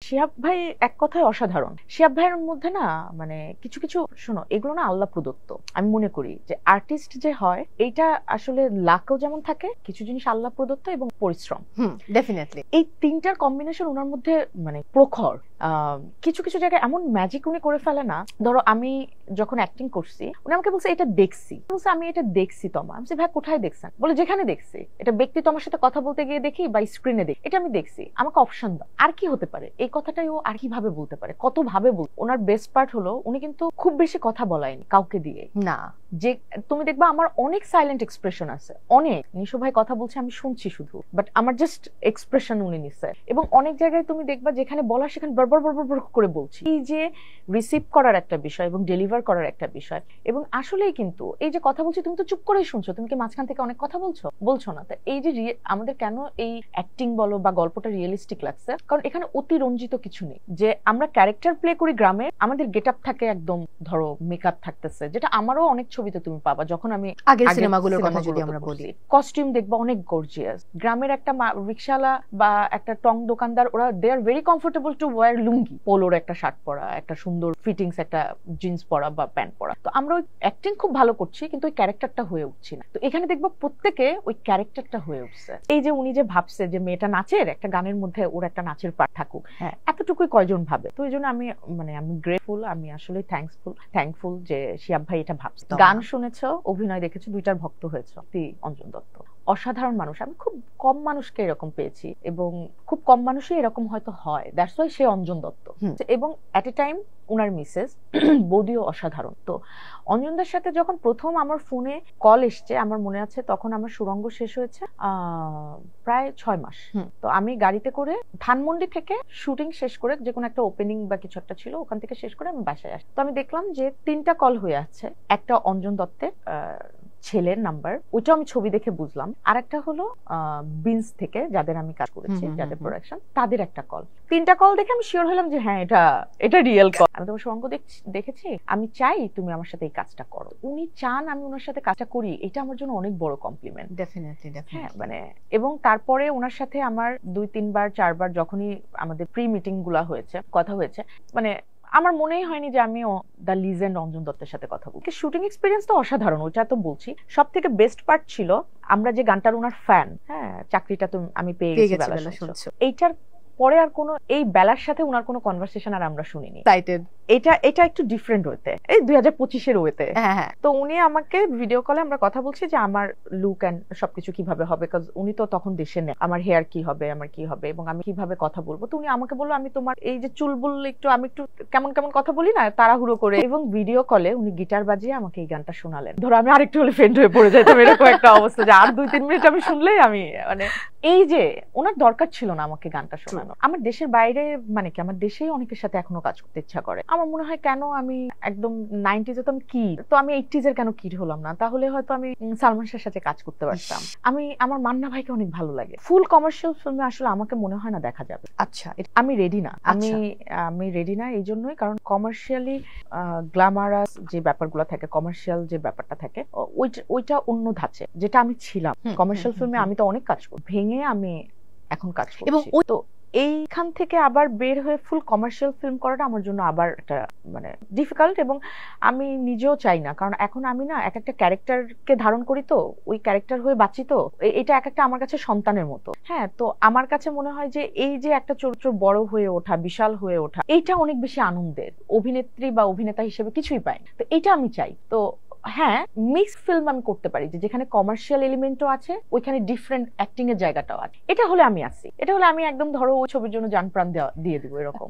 শিহাব ভাই এক কথায় অসাধারণ। শিহাব ভাইয়ের মধ্যে না মানে কিছু কিছু শোনো, এগুলো না আল্লাহ প্রদত্ত। আমি মনে করি যে আর্টিস্ট যে হয় এইটা আসলে লাকও যেমন থাকে, কিছু জিনিস আল্লাহ প্রদত্ত এবং পরিশ্রম। ডেফিনেটলি এই তিনটার কম্বিনেশন ওনার মধ্যে মানে প্রখর। কিছু কিছু জায়গায় এমন ম্যাজিক উনি করে ফেলে না। ধরো আমি যখন অ্যাক্টিং করছি, উনি আমাকে বলছে এটা দেখছি, বলছে আমি এটা দেখছি তোমা। আমি ভাই কোথায় দেখছেন? বলে যেখানে দেখছি। এটা ব্যক্তি তোমার সাথে কথা বলতে গিয়ে দেখি বা স্ক্রিনে দেখি, এটা আমি দেখছি, আমাকে অপশন দাও। আর কি হতে পারে? এই কথাটাই ও আর কিভাবে বলতে পারে, কত ভাবে বল। ওনার বেস্ট পার্ট হলো উনি কিন্তু খুব বেশি কথা বলায়নি কাউকে দিয়ে না। যে তুমি দেখবা আমার অনেক সাইলেন্ট এক্সপ্রেশন আছে, অনেক। নিশু ভাই কথা বলছে আমি শুনছি শুধু, বাট আমার জাস্ট এক্সপ্রেশন উনি নিচ্ছে। এবং অনেক জায়গায় তুমি দেখবা যেখানে বলা সেখানে বরবর বরবর করে বলছি। এই যে রিসিভ করার একটা বিষয় এবং ডেলিভার করার একটা বিষয়, এবং আসলেই কিন্তু এই যে কথা বলছি তুমি তো চুপ করেই শুনছো, তুমি কি মাঝখান থেকে অনেক কথা বলছো না। এই যে আমাদের কেন এই অ্যাক্টিং বলো বা গল্পটা রিয়েলিস্টিক লাগছে, কারণ এখানে অতিরঞ্জিত কিছু নেই। যে আমরা ক্যারেক্টার প্লে করি গ্রামে, আমাদের গেট আপ থাকে একদম, ধরো মেকআপ থাকতেছে, যেটা আমারও অনেক ছবিতে তুমি পাবা। যখন আমি আগের সিনেমাগুলোর কথা যদি আমরা বলি, কস্টিউম দেখবা অনেক গর্জিয়াস। গ্রামের একটা রিকশাওয়ালা বা একটা টং দোকানদার, ওরা they are very comfortable to wear lungi, পোলোর একটা শার্ট পরা, একটা সুন্দর ফিটিংস একটা জিন্স পরা বা প্যান্ট পরা। তো আমরা ওই অ্যাক্টিং খুব ভালো করছি কিন্তু ওই ক্যারেক্টারটা হয়ে উঠছি না। তো এখানে দেখবা প্রত্যেকে ওই ক্যারেক্টারটা হয়ে উঠছে। এই যে উনি যে ভাবছে যে মেয়েটা নাচের, একটা গানের মধ্যে ওর একটা নাচের পার্ট থাকুক, এতটুকুই কয়জন ভাবে। তো এই জন্য আমি গ্রেটফুল, আমি আসলে থ্যাঙ্কফুল যে শিহাব ভাই এটা ভাবছে। গান শুনেছো, অভিনয় দেখেছো, দুইটার ভক্ত হয়েছো। অঞ্জন দত্ত অসাধারণ মানুষ। আমি খুব কম মানুষকে এরকম পেয়েছি এবং খুব কম মানুষই এরকম হয়তো হয়। দ্যাটস ওয়াই সে অঞ্জন দত্ত। এবং এট এ টাইম উনার মিসেস বৌদিও অসাধারণ। তো অঞ্জনদার সাথে যখন প্রথম আমার ফোনে কল এসছে, আমার মনে আছে তখন আমার সুরঙ্গ শেষ হয়েছে প্রায় 6 মাস। তো আমি গাড়িতে করে ধানমন্ডি থেকে শুটিং শেষ করে, যে কোনো একটা ওপেনিং বা কিছু একটা ছিল, ওখান থেকে শেষ করে আমি বাসায় আসি। তো আমি দেখলাম যে 3টা কল হয়ে আছে। একটা অঞ্জন দত্তের ছেলের নাম্বার, ওইটা আমি ছবি দেখে বুঝলাম। আর একটা হলো বিনস থেকে, যাদের আমি কাজ করেছি, যাদের প্রোডাকশন, তাদের একটা কল। 3টা কল দেখে আমি শিওর হলাম যে হ্যাঁ এটা রিয়েল কল। আমি তোমার সুরঙ্গ দেখেছি, আমি চাই তুমি আমার সাথে এই কাজটা করো। উনি চান আমি ওনার সাথে কাজটা করি, এটা আমার জন্য অনেক বড় কমপ্লিমেন্ট। ডেফিনেটলি হ্যাঁ মানে, এবং তারপরে ওনার সাথে আমার 2-3 বার 4 বার যখনই আমাদের প্রি মিটিং গুলা হয়েছে, কথা হয়েছে, মানে আমার মনেই হয়নি যে আমি দ্য লিজেন্ড অঞ্জন দত্তের সাথে কথা বলছি। শুটিং এক্সপিরিয়েন্স তো অসাধারণ, ওইটা তো বলছি। সব থেকে বেস্ট পার্ট ছিল আমরা যে গানটার ওনার ফ্যান, হ্যাঁ চাকরিটা তো আমি পেয়ে গেছি বেলা শুনছো। এইটার পরে আর কোনো এই বেলার সাথে ওনার কোনো কনভারসেশন আর আমরা শুনিনি। এটা একটু ডিফারেন্ট হইতে, এই 2025-এর ওয়েতে। তো উনি আমাকে ভিডিও কলে আমরা কথা বলছি যে আমার লুক এন্ড সবকিছু কিভাবে হবে, কারণ উনি তো তখন দেশে নেই, আমার হেয়ার কি হবে, আমার কি হবে এবং আমি কিভাবে কথা বলবো। তো উনি আমাকে বললো আমি তোমার এই যে চুল বললে আমি একটু কেমন কেমন কথা বলি না, তাড়াহুড়ো করে। এবং ভিডিও কলে উনি গিটার বাজিয়ে আমাকে এই গানটা শোনালেন। ধরো আমি আরেকটু হলে ফেন্ড হয়ে পড়ে যাইতাম, এরকম একটা অবস্থা যে আর 2-3 মিনিট আমি শুনলেই আমি মানে, এই যে ওনার দরকার ছিল না আমাকে গানটা শোনানো। আমার দেশের বাইরে মানে কি, আমার দেশেই অনেকের সাথে এখনো কাজ করতে ইচ্ছা করে। আমার মনে হয় কেন আমি একদম 90s তো আমি কিড, তো আমি 80s এর কেন কিড হলাম না? তাহলে হয়তো আমি সালমান শাহের সাথে কাজ করতে পারতাম। আমার মান্না ভাইকে অনেক ভালো লাগে। ফুল কমার্শিয়াল ফিল্মে আসলে আমাকে মনে হয় না দেখা যাবে। আচ্ছা, আমি রেডি না। আমি রেডি না এই জন্যই, কারণ কমার্শিয়ালি গ্ল্যামারাস যে ব্যাপারগুলো থাকে, কমার্শিয়াল যে ব্যাপারটা থাকে, ওইটা অন্য ধাঁচে, যেটা আমি ছিলাম। কমার্শিয়াল ফিল্মে আমি তো অনেক কাজ করি, ভেঙে আমি এখন কাজ করছি। এবং তো এইখান থেকে আবার বের হয়ে ফুল কমার্শিয়াল ফিল্ম করাটা আমার জন্য আবার একটা মানে ডিফিকাল্ট, এবং আমি নিজেও চাই না। কারণ এখন আমি না এক একটা ক্যারেক্টারকে ধারণ করি, তো ওই ক্যারেক্টার হয়ে বাঁচি, তো এটা এক একটা আমার কাছে সন্তানের মতো। হ্যাঁ, তো আমার কাছে মনে হয় যে এই যে একটা চরিত্র বড় হয়ে ওঠা, বিশাল হয়ে ওঠা, এইটা অনেক বেশি আনন্দের। অভিনেত্রী বা অভিনেতা হিসেবে কিছুই পাই, তো এটা আমি চাই। তো হ্যাঁ, মিক্স ফিল্ম আমি করতে পারি, যেখানে কমার্শিয়াল এলিমেন্টও আছে, ওইখানে ডিফারেন্ট অ্যাক্টিং এর জায়গাটাও আছে। এটা হলে আমি আসি, এটা হলে আমি একদম ধরো ওই ছবির জন্য জান প্রাণ দিয়ে দিব এরকম।